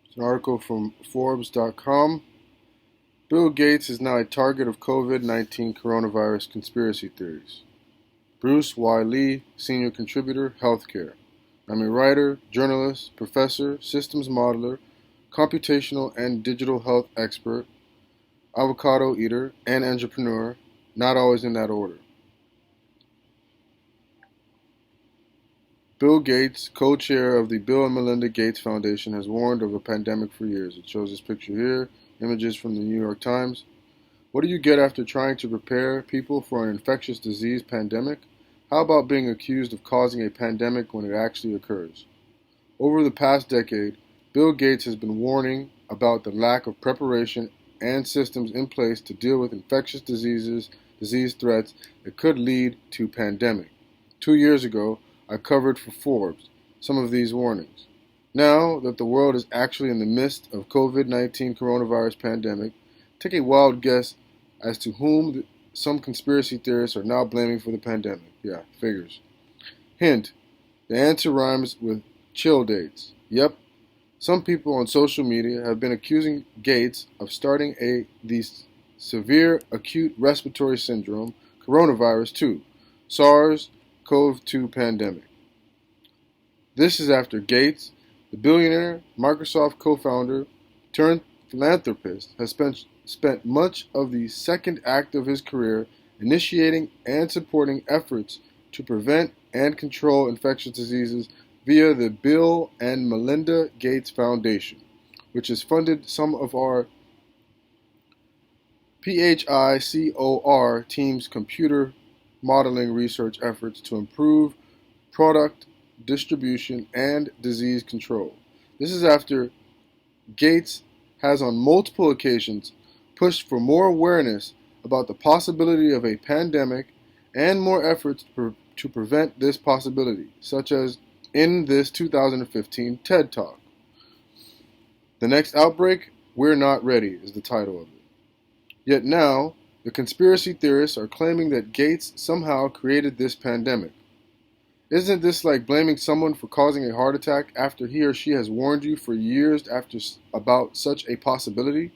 It's an article from Forbes.com. Bill Gates is now a target of COVID-19 coronavirus conspiracy theories. Bruce Y. Lee, senior contributor, healthcare. I'm a writer, journalist, professor, systems modeler, computational and digital health expert, avocado-eater, and entrepreneur, not always in that order. Bill Gates, co-chair of the Bill and Melinda Gates Foundation, has warned of a pandemic for years. It shows this picture here, images from the New York Times. What do you get after trying to prepare people for an infectious disease pandemic? How about being accused of causing a pandemic when it actually occurs? Over the past decade, Bill Gates has been warning about the lack of preparation and systems in place to deal with infectious disease threats that could lead to pandemic. 2 years ago, I covered for Forbes some of these warnings. Now that the world is actually in the midst of COVID-19 coronavirus pandemic, take a wild guess as to whom some conspiracy theorists are now blaming for the pandemic. Yeah, figures. Hint, the answer rhymes with chill dates. Yep, some people on social media have been accusing Gates of starting the severe acute respiratory syndrome, coronavirus 2, SARS-CoV-2 pandemic. This is after Gates, the billionaire, Microsoft co-founder turned philanthropist, has spent much of the second act of his career initiating and supporting efforts to prevent and control infectious diseases via the Bill and Melinda Gates Foundation, which has funded some of our PHICOR team's computer modeling research efforts to improve product distribution and disease control. This is after Gates has on multiple occasions pushed for more awareness about the possibility of a pandemic and more efforts to prevent this possibility, such as in this 2015 TED Talk. The next outbreak, We're Not Ready, is the title of it. Yet now, the conspiracy theorists are claiming that Gates somehow created this pandemic. Isn't this like blaming someone for causing a heart attack after he or she has warned you for years about such a possibility?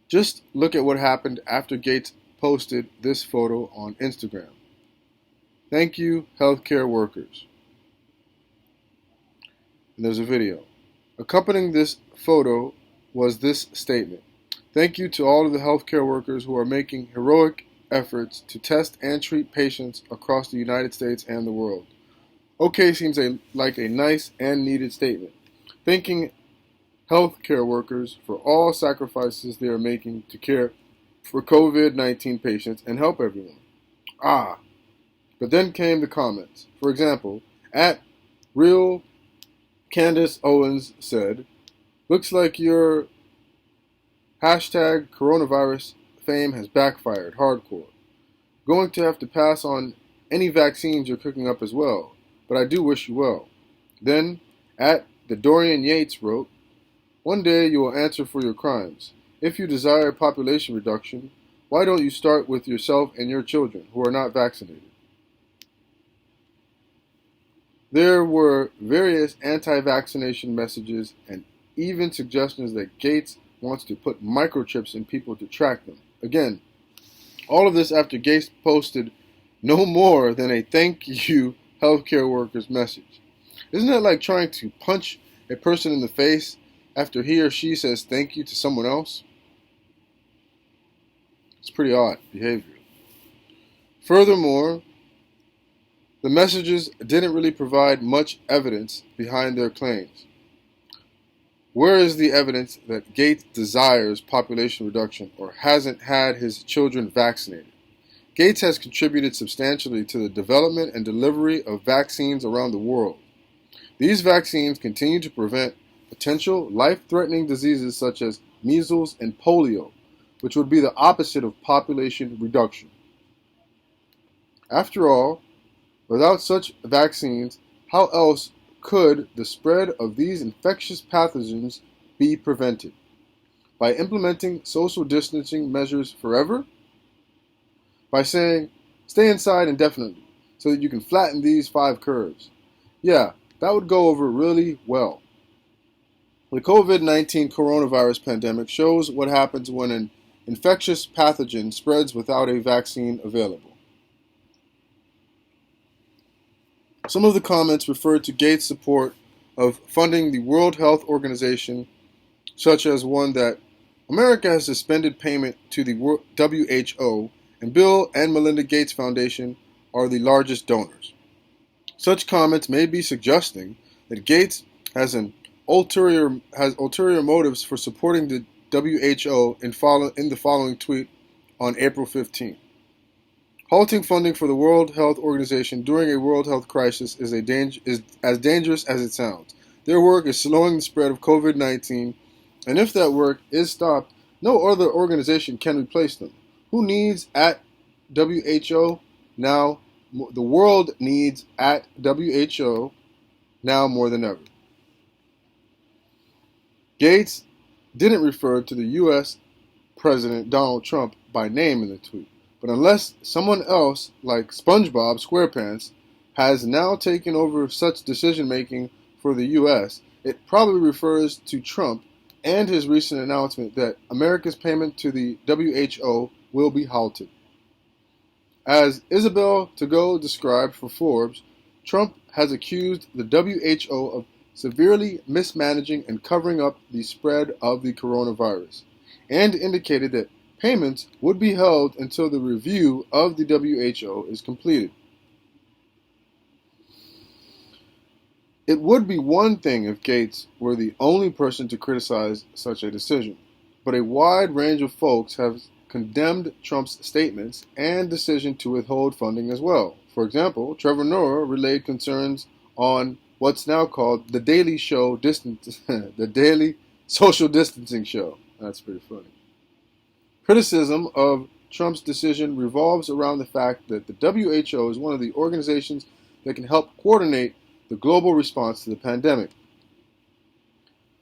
Just look at what happened after Gates posted this photo on Instagram. Thank you, healthcare workers. And there's a video. Accompanying this photo was this statement. Thank you to all of the healthcare workers who are making heroic efforts to test and treat patients across the United States and the world. Okay seems like a nice and needed statement. Thanking healthcare workers for all sacrifices they are making to care for COVID-19 patients and help everyone. But then came the comments. For example, at Real Candace Owens said, looks like your hashtag coronavirus fame has backfired hardcore. Going to have to pass on any vaccines you're cooking up as well, but I do wish you well. Then, at the Dorian Yates wrote, one day you will answer for your crimes. If you desire population reduction, why don't you start with yourself and your children who are not vaccinated? There were various anti-vaccination messages and even suggestions that Gates wants to put microchips in people to track them. Again, all of this after Gates posted no more than a thank you healthcare workers message. Isn't that like trying to punch a person in the face after he or she says thank you to someone else? It's pretty odd behavior. Furthermore, the messages didn't really provide much evidence behind their claims. Where is the evidence that Gates desires population reduction or hasn't had his children vaccinated? Gates has contributed substantially to the development and delivery of vaccines around the world. These vaccines continue to prevent potential life-threatening diseases such as measles and polio, which would be the opposite of population reduction. After all, without such vaccines, how else could the spread of these infectious pathogens be prevented? By implementing social distancing measures forever? By saying, stay inside indefinitely so that you can flatten these 5 curves? Yeah, that would go over really well. The COVID-19 coronavirus pandemic shows what happens when an infectious pathogen spreads without a vaccine available. Some of the comments referred to Gates' support of funding the World Health Organization, such as one that America has suspended payment to the WHO, and Bill and Melinda Gates Foundation are the largest donors. Such comments may be suggesting that Gates has ulterior motives for supporting the WHO in the following tweet on April 15. Halting funding for the World Health Organization during a world health crisis is as dangerous as it sounds. Their work is slowing the spread of COVID-19, and if that work is stopped, no other organization can replace them. Who needs at WHO now? The world needs at WHO now more than ever. Gates didn't refer to the U.S. President Donald Trump by name in the tweet, but unless someone else, like SpongeBob SquarePants, has now taken over such decision-making for the U.S., it probably refers to Trump and his recent announcement that America's payment to the WHO will be halted. As Isabel Togo described for Forbes, Trump has accused the WHO of severely mismanaging and covering up the spread of the coronavirus, and indicated that payments would be held until the review of the WHO is completed. It would be one thing if Gates were the only person to criticize such a decision, but a wide range of folks have condemned Trump's statements and decision to withhold funding as well. For example, Trevor Noah relayed concerns on what's now called the Daily Social Distancing Show. That's pretty funny. Criticism of Trump's decision revolves around the fact that the WHO is one of the organizations that can help coordinate the global response to the pandemic.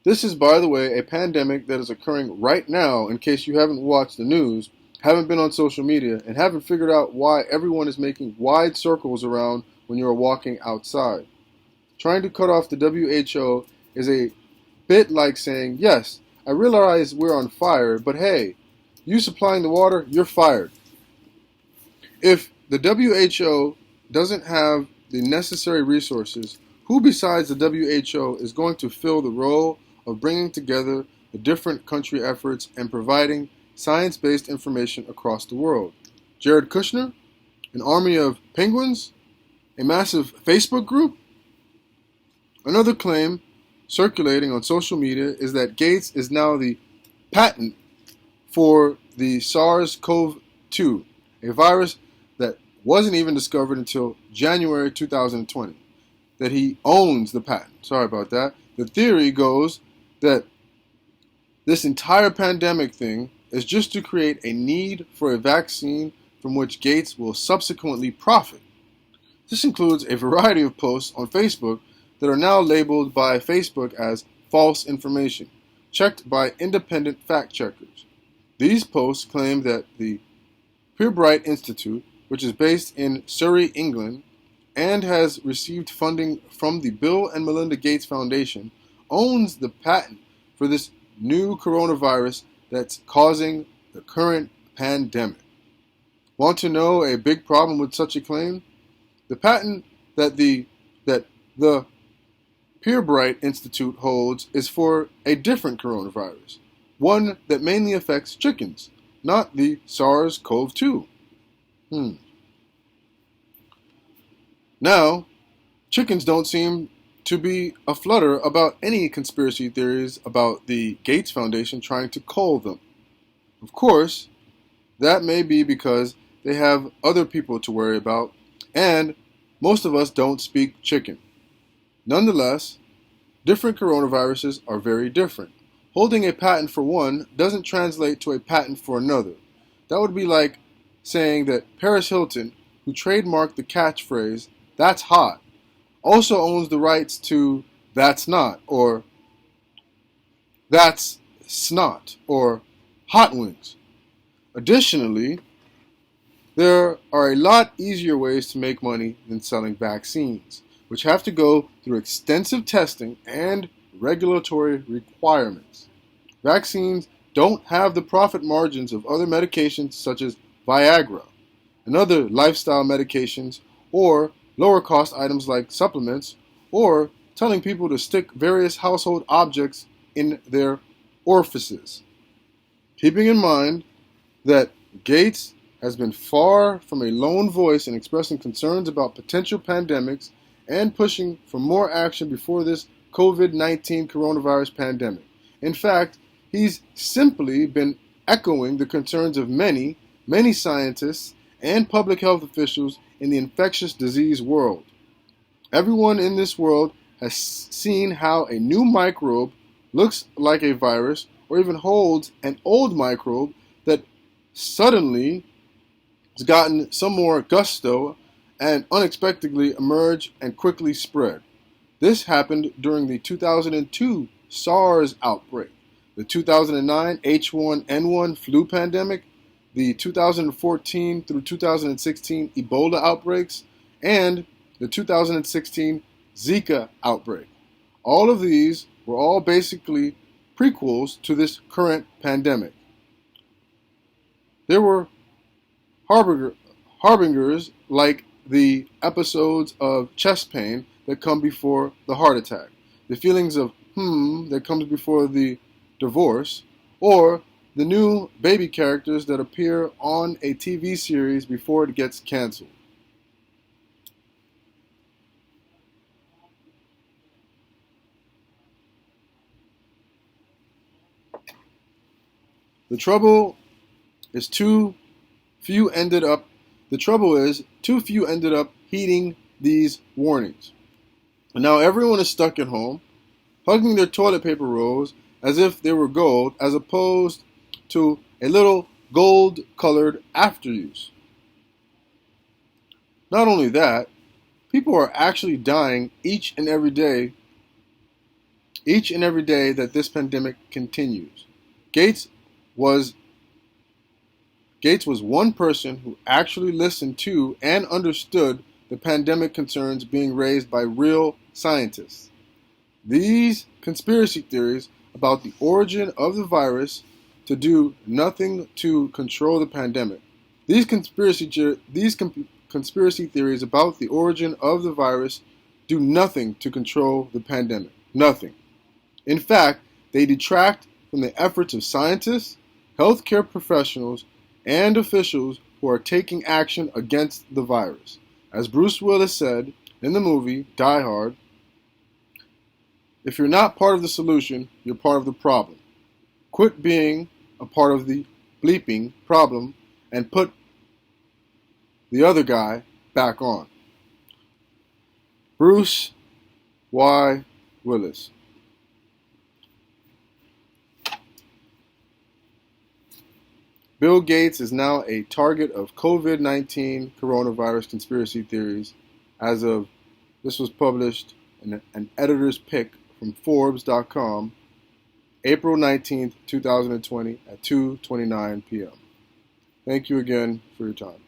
This is, by the way, a pandemic that is occurring right now, in case you haven't watched the news, haven't been on social media, and haven't figured out why everyone is making wide circles around when you are walking outside. Trying to cut off the WHO is a bit like saying, yes, I realize we're on fire, but hey, you supplying the water, you're fired. If the WHO doesn't have the necessary resources, who besides the WHO is going to fill the role of bringing together the different country efforts and providing science-based information across the world? Jared Kushner? An army of penguins? A massive Facebook group? Another claim circulating on social media is that Gates is now the patent for the SARS-CoV-2, a virus that wasn't even discovered until January 2020, that he owns the patent. Sorry about that. The theory goes that this entire pandemic thing is just to create a need for a vaccine from which Gates will subsequently profit. This includes a variety of posts on Facebook that are now labeled by Facebook as false information, checked by independent fact-checkers. These posts claim that the Pirbright Institute, which is based in Surrey, England, and has received funding from the Bill and Melinda Gates Foundation, owns the patent for this new coronavirus that's causing the current pandemic. Want to know a big problem with such a claim? The patent that the Pirbright Institute holds is for a different coronavirus, one that mainly affects chickens, not the SARS-CoV-2. Now, chickens don't seem to be aflutter about any conspiracy theories about the Gates Foundation trying to cull them. Of course, that may be because they have other people to worry about, and most of us don't speak chicken. Nonetheless, different coronaviruses are very different. Holding a patent for one doesn't translate to a patent for another. That would be like saying that Paris Hilton, who trademarked the catchphrase, "That's hot," also owns the rights to "That's not," or "That's snot," or "hot wings." Additionally, there are a lot easier ways to make money than selling vaccines, which have to go through extensive testing and regulatory requirements. Vaccines don't have the profit margins of other medications such as Viagra and other lifestyle medications, or lower cost items like supplements, or telling people to stick various household objects in their orifices. Keeping in mind that Gates has been far from a lone voice in expressing concerns about potential pandemics and pushing for more action before this COVID-19 coronavirus pandemic. In fact, he's simply been echoing the concerns of many scientists and public health officials in the infectious disease world. Everyone in this world has seen how a new microbe looks like a virus or even holds an old microbe that suddenly has gotten some more gusto and unexpectedly emerged and quickly spread. This happened during the 2002 SARS outbreak, the 2009 H1N1 flu pandemic, the 2014 through 2016 Ebola outbreaks, and the 2016 Zika outbreak. All of these were all basically prequels to this current pandemic. There were harbingers like the episodes of chest pain that come before the heart attack, the feelings of that comes before the divorce, or the new baby characters that appear on a TV series before it gets canceled. The trouble is too few ended up heeding these warnings. And now everyone is stuck at home, hugging their toilet paper rolls as if they were gold, as opposed to a little gold-colored after-use. Not only that, people are actually dying each and every day that this pandemic continues. Gates was one person who actually listened to and understood the pandemic concerns being raised by real scientists. These conspiracy theories about the origin of the virus to do nothing to control the pandemic. These conspiracy theories about the origin of the virus do nothing to control the pandemic. Nothing. In fact, they detract from the efforts of scientists, healthcare professionals, and officials who are taking action against the virus. As Bruce Willis said in the movie Die Hard, if you're not part of the solution, you're part of the problem. Quit being a part of the bleeping problem and put the other guy back on. Bruce Y. Willis. Bill Gates is now a target of COVID-19 coronavirus conspiracy theories as of, this was published in an editor's pick from Forbes.com, April 19th, 2020 at 2:29 p.m. Thank you again for your time.